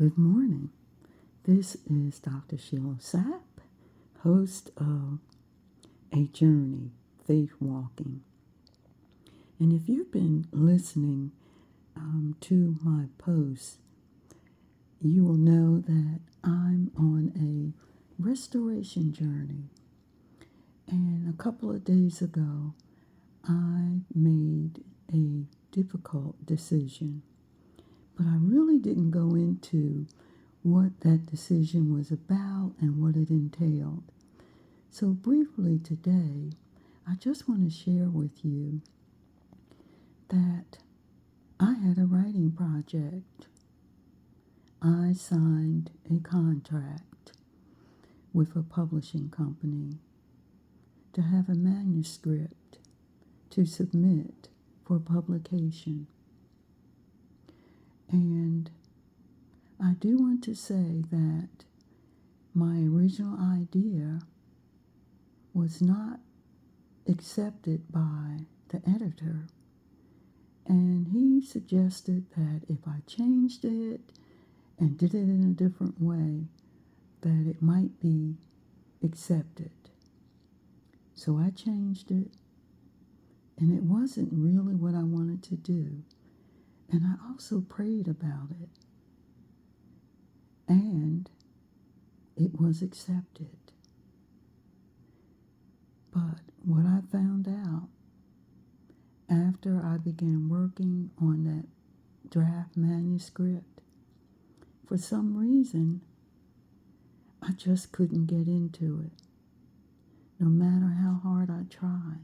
Good morning. This is Dr. Sheila Sapp, host of A Journey, Faith Walking. And if you've been listening to my posts, you will know that I'm on a restoration journey. And a couple of days ago, I made a difficult decision. But I really didn't go into what that decision was about and what it entailed. So briefly today, I just want to share with you that I had a writing project. I signed a contract with a publishing company to have a manuscript to submit for publication. And I do want to say that my original idea was not accepted by the editor. And he suggested that if I changed it and did it in a different way, that it might be accepted. So I changed it, and it wasn't really what I wanted to do. And I also prayed about it. And it was accepted. But what I found out after I began working on that draft manuscript, for some reason, I just couldn't get into it. No matter how hard I tried,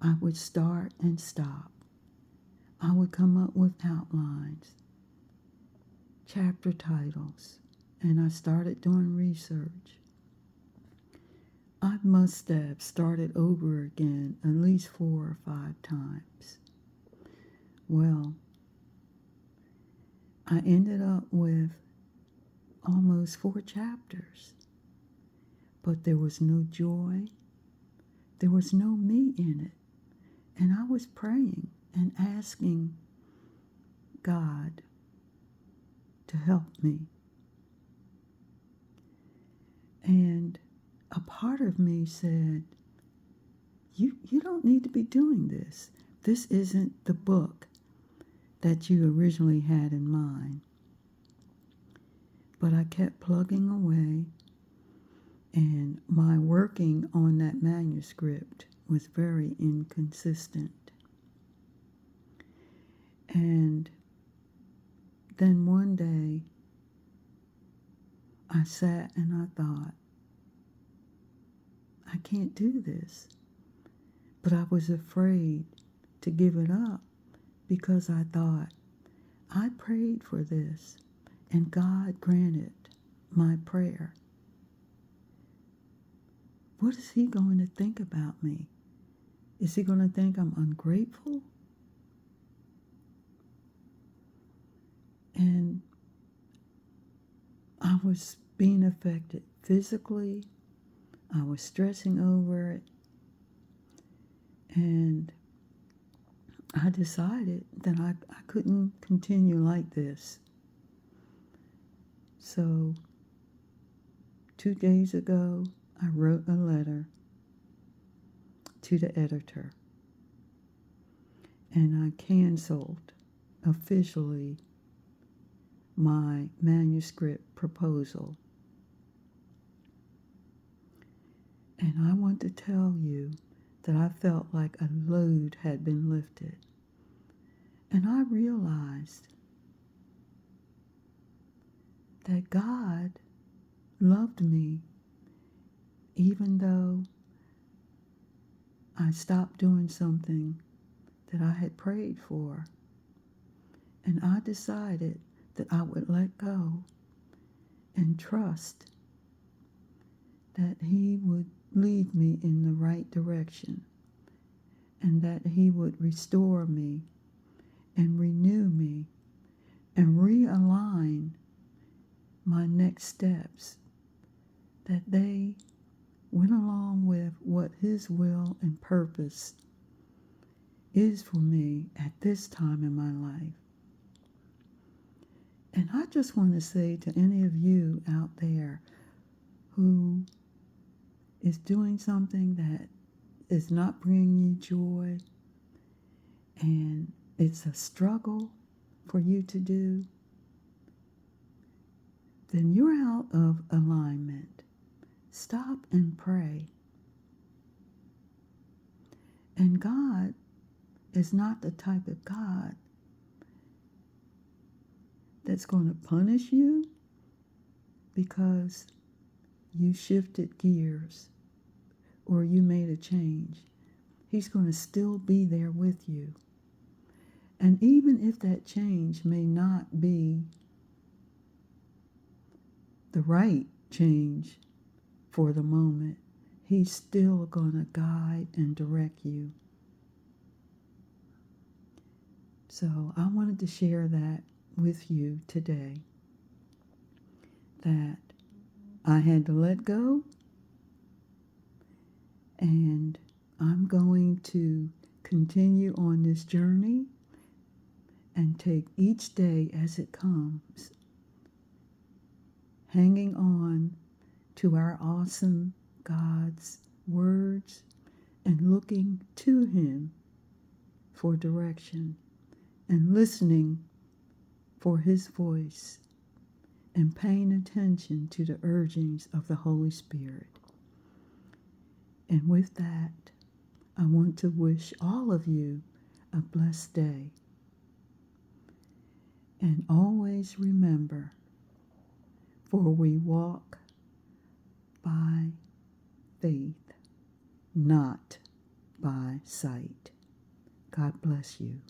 I would start and stop. I would come up with outlines, chapter titles, and I started doing research. I must have started over again at least 4 or 5 times. Well, I ended up with almost 4 chapters, but there was no joy. There was no me in it. And I was praying and asking God to help me. And a part of me said, you don't need to be doing this. This isn't the book that you originally had in mind. But I kept plugging away, and my working on that manuscript was very inconsistent. And then one day, I sat and I thought, I can't do this. But I was afraid to give it up because I thought, I prayed for this and God granted my prayer. What is he going to think about me? Is he going to think I'm ungrateful? And I was being affected physically. I was stressing over it. And I decided that I couldn't continue like this. So 2 days ago, I wrote a letter to the editor. And I canceled officially my manuscript proposal. And I want to tell you that I felt like a load had been lifted. And I realized that God loved me even though I stopped doing something that I had prayed for. And I decided that I would let go and trust that he would lead me in the right direction and that he would restore me and renew me and realign my next steps, that they went along with what his will and purpose is for me at this time in my life. And I just want to say to any of you out there who is doing something that is not bringing you joy and it's a struggle for you to do, then you're out of alignment. Stop and pray. And God is not the type of God that's going to punish you because you shifted gears or you made a change. He's going to still be there with you. And even if that change may not be the right change for the moment, He's still going to guide and direct you. So I wanted to share that with you today, that I had to let go, and I'm going to continue on this journey and take each day as it comes, hanging on to our awesome God's words and looking to Him for direction and listening for His voice and paying attention to the urgings of the Holy Spirit. And with that, I want to wish all of you a blessed day. And always remember, for we walk by faith, not by sight. God bless you.